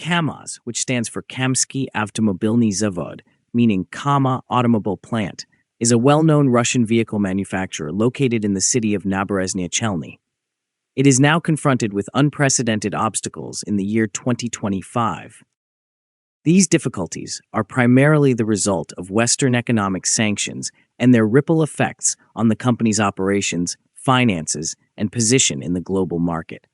KAMAZ, which stands for Kamsky Avtomobilny Zavod, meaning Kama Automobile Plant, is a well-known Russian vehicle manufacturer located in the city of Naberezhnya Chelny. It is now confronted with unprecedented obstacles in the year 2025. These difficulties are primarily the result of Western economic sanctions and their ripple effects on the company's operations, finances, and position in the global market.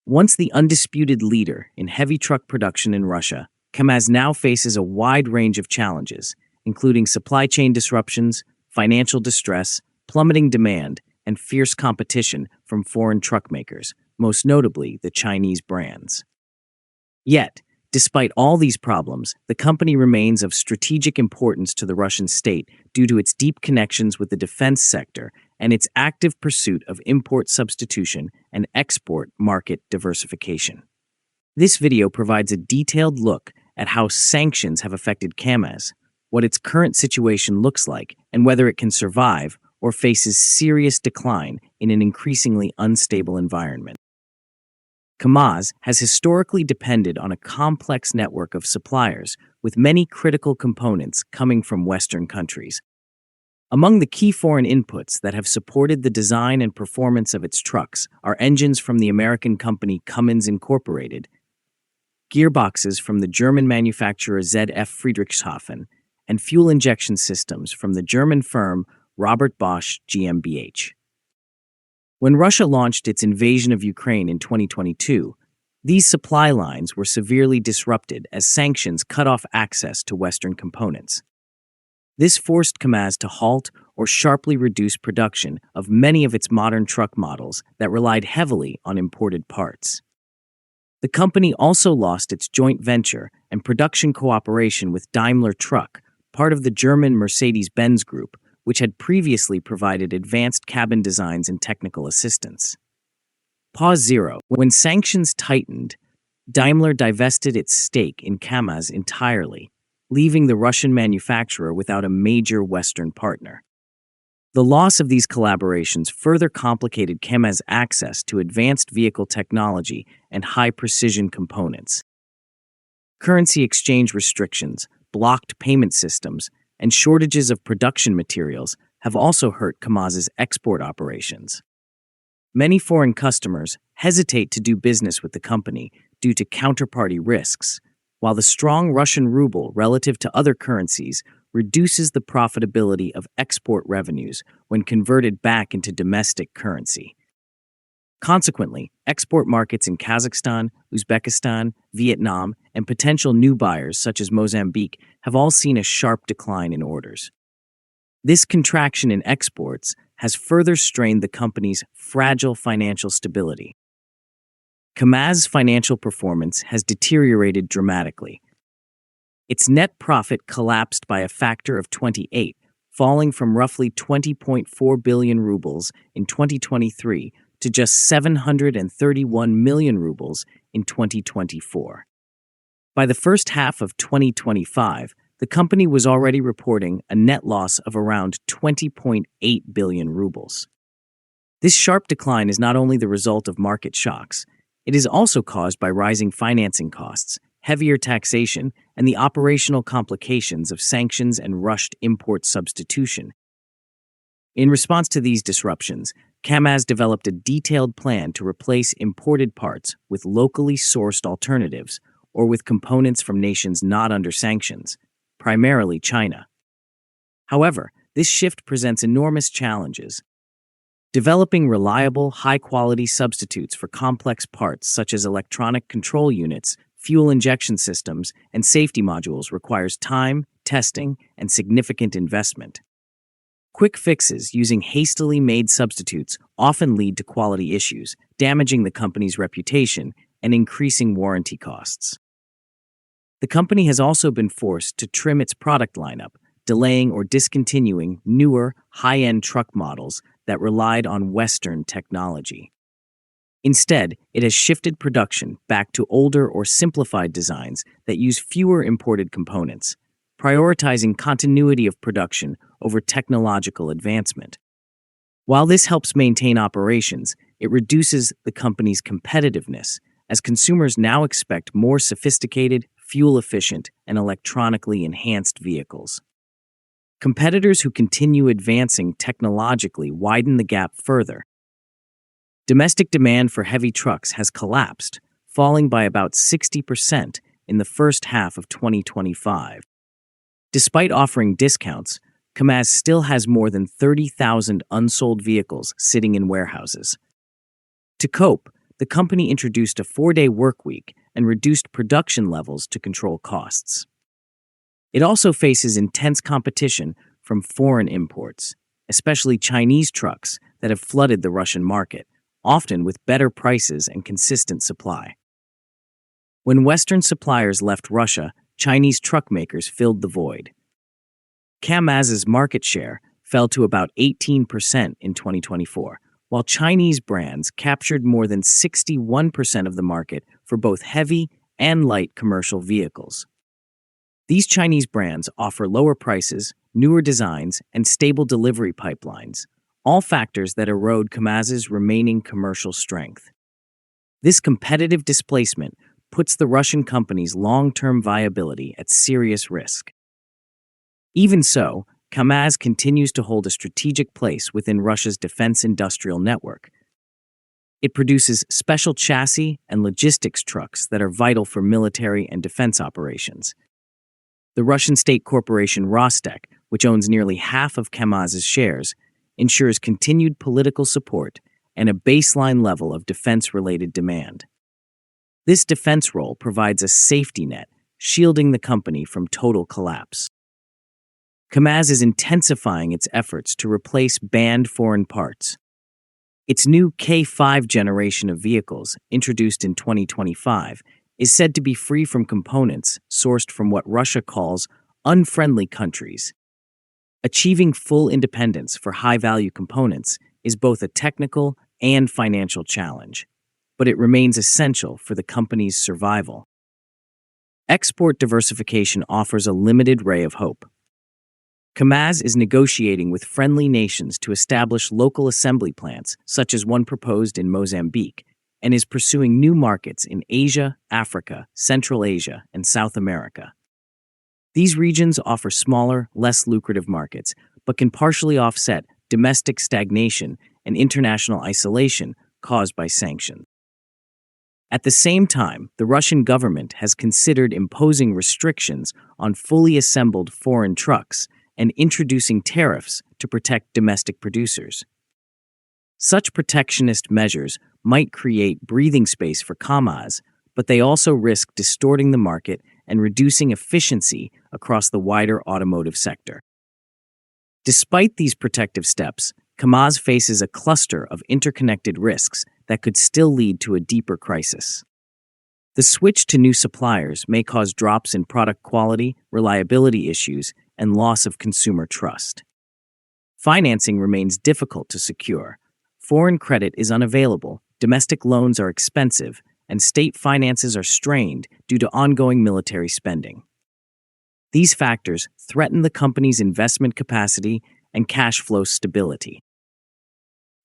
Once the undisputed leader in heavy truck production in Russia, KAMAZ now faces a wide range of challenges, including supply chain disruptions, financial distress, plummeting demand, and fierce competition from foreign truck makers, most notably the Chinese brands. Yet, despite all these problems, the company remains of strategic importance to the Russian state due to its deep connections with the defense sector and its active pursuit of import substitution and export market diversification. This video provides a detailed look at how sanctions have affected KAMAZ, what its current situation looks like, and whether it can survive or faces serious decline in an increasingly unstable environment. KAMAZ has historically depended on a complex network of suppliers, with many critical components coming from Western countries. Among the key foreign inputs that have supported the design and performance of its trucks are engines from the American company KAMAZ Incorporated, gearboxes from the German manufacturer ZF Friedrichshafen, and fuel injection systems from the German firm Robert Bosch GmbH. When Russia launched its invasion of Ukraine in 2022, these supply lines were severely disrupted as sanctions cut off access to Western components. This forced KAMAZ to halt or sharply reduce production of many of its modern truck models that relied heavily on imported parts. The company also lost its joint venture and production cooperation with Daimler Truck, part of the German Mercedes-Benz Group, which had previously provided advanced cabin designs and technical assistance. Pause 0. When sanctions tightened, Daimler divested its stake in KAMAZ entirely, leaving the Russian manufacturer without a major Western partner. The loss of these collaborations further complicated KAMAZ's access to advanced vehicle technology and high-precision components. Currency exchange restrictions, blocked payment systems, and shortages of production materials have also hurt KAMAZ's export operations. Many foreign customers hesitate to do business with the company due to counterparty risks, while the strong Russian ruble relative to other currencies reduces the profitability of export revenues when converted back into domestic currency. Consequently, export markets in Kazakhstan, Uzbekistan, Vietnam, and potential new buyers such as Mozambique have all seen a sharp decline in orders. This contraction in exports has further strained the company's fragile financial stability. KAMAZ's financial performance has deteriorated dramatically. Its net profit collapsed by a factor of 28, falling from roughly 20.4 billion rubles in 2023 to just 731 million rubles in 2024. By the first half of 2025, the company was already reporting a net loss of around 20.8 billion rubles. This sharp decline is not only the result of market shocks, it is also caused by rising financing costs, heavier taxation, and the operational complications of sanctions and rushed import substitution. In response to these disruptions, KAMAZ developed a detailed plan to replace imported parts with locally sourced alternatives or with components from nations not under sanctions, primarily China. However, this shift presents enormous challenges. Developing reliable, high-quality substitutes for complex parts such as electronic control units, fuel injection systems, and safety modules requires time, testing, and significant investment. Quick fixes using hastily made substitutes often lead to quality issues, damaging the company's reputation and increasing warranty costs. The company has also been forced to trim its product lineup, delaying or discontinuing newer, high-end truck models that relied on Western technology. Instead, it has shifted production back to older or simplified designs that use fewer imported components, prioritizing continuity of production over technological advancement. While this helps maintain operations, it reduces the company's competitiveness as consumers now expect more sophisticated, fuel-efficient, and electronically enhanced vehicles. Competitors who continue advancing technologically widen the gap further. Domestic demand for heavy trucks has collapsed, falling by about 60% in the first half of 2025. Despite offering discounts, KAMAZ still has more than 30,000 unsold vehicles sitting in warehouses. To cope, the company introduced a 4-day workweek and reduced production levels to control costs. It also faces intense competition from foreign imports, especially Chinese trucks that have flooded the Russian market, often with better prices and consistent supply. When Western suppliers left Russia, Chinese truck makers filled the void. KAMAZ's market share fell to about 18% in 2024, while Chinese brands captured more than 61% of the market for both heavy and light commercial vehicles. These Chinese brands offer lower prices, newer designs, and stable delivery pipelines, all factors that erode KAMAZ's remaining commercial strength. This competitive displacement puts the Russian company's long-term viability at serious risk. Even so, KAMAZ continues to hold a strategic place within Russia's defense industrial network. It produces special chassis and logistics trucks that are vital for military and defense operations. The Russian state corporation Rostec, which owns nearly half of KAMAZ's shares, ensures continued political support and a baseline level of defense-related demand. This defense role provides a safety net, shielding the company from total collapse. KAMAZ is intensifying its efforts to replace banned foreign parts. Its new K5 generation of vehicles, introduced in 2025, is said to be free from components sourced from what Russia calls unfriendly countries. Achieving full independence for high-value components is both a technical and financial challenge, but it remains essential for the company's survival. Export diversification offers a limited ray of hope. KAMAZ is negotiating with friendly nations to establish local assembly plants, such as one proposed in Mozambique, and is pursuing new markets in Asia, Africa, Central Asia, and South America. These regions offer smaller, less lucrative markets, but can partially offset domestic stagnation and international isolation caused by sanctions. At the same time, the Russian government has considered imposing restrictions on fully assembled foreign trucks and introducing tariffs to protect domestic producers. Such protectionist measures might create breathing space for KAMAZ, but they also risk distorting the market and reducing efficiency across the wider automotive sector. Despite these protective steps, KAMAZ faces a cluster of interconnected risks that could still lead to a deeper crisis. The switch to new suppliers may cause drops in product quality, reliability issues, and loss of consumer trust. Financing remains difficult to secure. Foreign credit is unavailable, domestic loans are expensive, and state finances are strained due to ongoing military spending. These factors threaten the company's investment capacity and cash flow stability.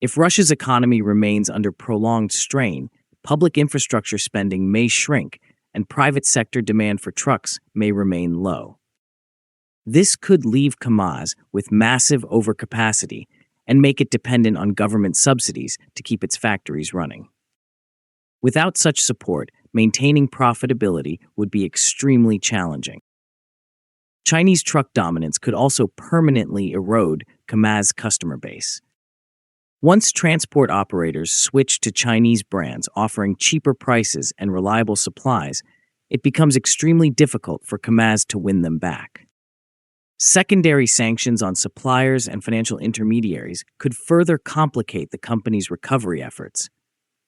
If Russia's economy remains under prolonged strain, public infrastructure spending may shrink, and private sector demand for trucks may remain low. This could leave KAMAZ with massive overcapacity and make it dependent on government subsidies to keep its factories running. Without such support, maintaining profitability would be extremely challenging. Chinese truck dominance could also permanently erode KAMAZ's customer base. Once transport operators switch to Chinese brands offering cheaper prices and reliable supplies, it becomes extremely difficult for KAMAZ to win them back. Secondary sanctions on suppliers and financial intermediaries could further complicate the company's recovery efforts,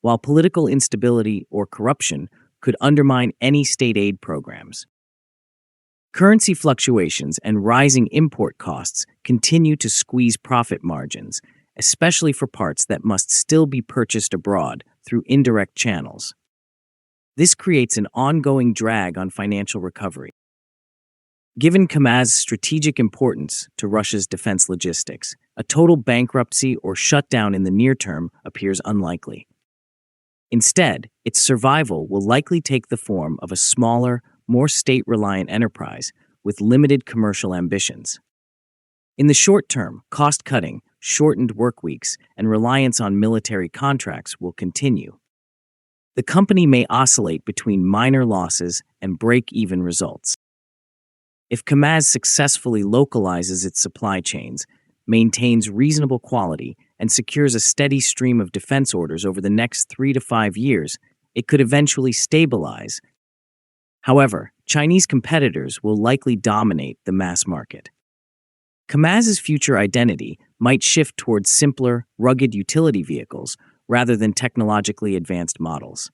while political instability or corruption could undermine any state aid programs. Currency fluctuations and rising import costs continue to squeeze profit margins, especially for parts that must still be purchased abroad through indirect channels. This creates an ongoing drag on financial recovery. Given KAMAZ's strategic importance to Russia's defense logistics, a total bankruptcy or shutdown in the near term appears unlikely. Instead, its survival will likely take the form of a smaller, more state-reliant enterprise with limited commercial ambitions. In the short term, cost-cutting, shortened work weeks, and reliance on military contracts will continue. The company may oscillate between minor losses and break-even results. If KAMAZ successfully localizes its supply chains, maintains reasonable quality, and secures a steady stream of defense orders over the next 3 to 5 years, it could eventually stabilize. However, Chinese competitors will likely dominate the mass market. KAMAZ's future identity might shift towards simpler, rugged utility vehicles rather than technologically advanced models.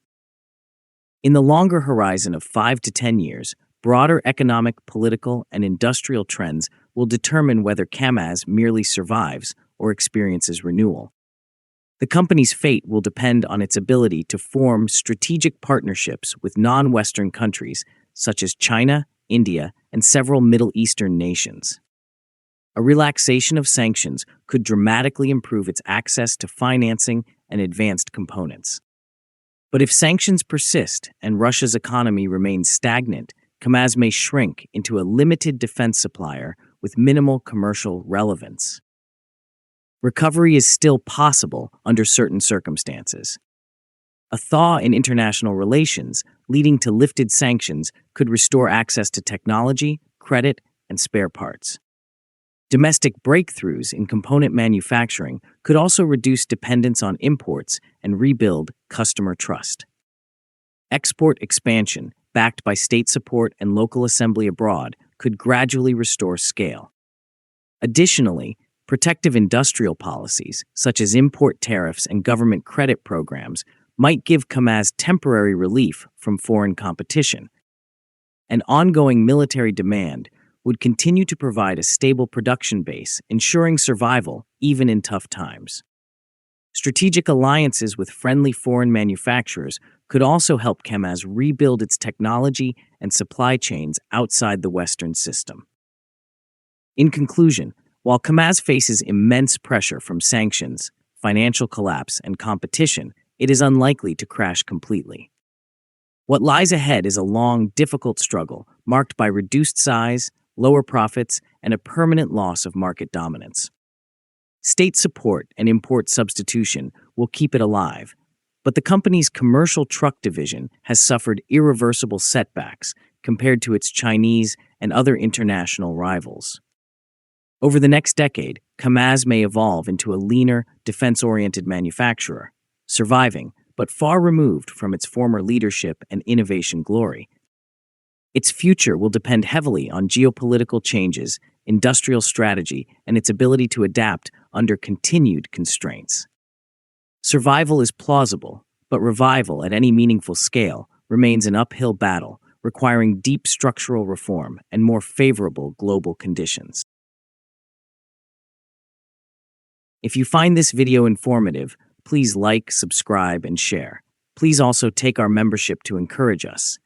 In the longer horizon of 5 to 10 years, broader economic, political, and industrial trends will determine whether KAMAZ merely survives or experiences renewal. The company's fate will depend on its ability to form strategic partnerships with non-Western countries such as China, India, and several Middle Eastern nations. A relaxation of sanctions could dramatically improve its access to financing and advanced components. But if sanctions persist and Russia's economy remains stagnant, KAMAZ may shrink into a limited defense supplier with minimal commercial relevance. Recovery is still possible under certain circumstances. A thaw in international relations leading to lifted sanctions could restore access to technology, credit, and spare parts. Domestic breakthroughs in component manufacturing could also reduce dependence on imports and rebuild customer trust. Export expansion, backed by state support and local assembly abroad, could gradually restore scale. Additionally, protective industrial policies, such as import tariffs and government credit programs, might give KAMAZ temporary relief from foreign competition. An ongoing military demand would continue to provide a stable production base, ensuring survival even in tough times. Strategic alliances with friendly foreign manufacturers could also help KAMAZ rebuild its technology and supply chains outside the Western system. In conclusion, while KAMAZ faces immense pressure from sanctions, financial collapse, and competition, it is unlikely to crash completely. What lies ahead is a long, difficult struggle marked by reduced size, lower profits, and a permanent loss of market dominance. State support and import substitution will keep it alive, but the company's commercial truck division has suffered irreversible setbacks compared to its Chinese and other international rivals. Over the next decade, KAMAZ may evolve into a leaner, defense-oriented manufacturer, surviving but far removed from its former leadership and innovation glory. Its future will depend heavily on geopolitical changes, industrial strategy, and its ability to adapt under continued constraints. Survival is plausible, but revival at any meaningful scale remains an uphill battle, requiring deep structural reform and more favorable global conditions. If you find this video informative, please like, subscribe, and share. Please also take our membership to encourage us.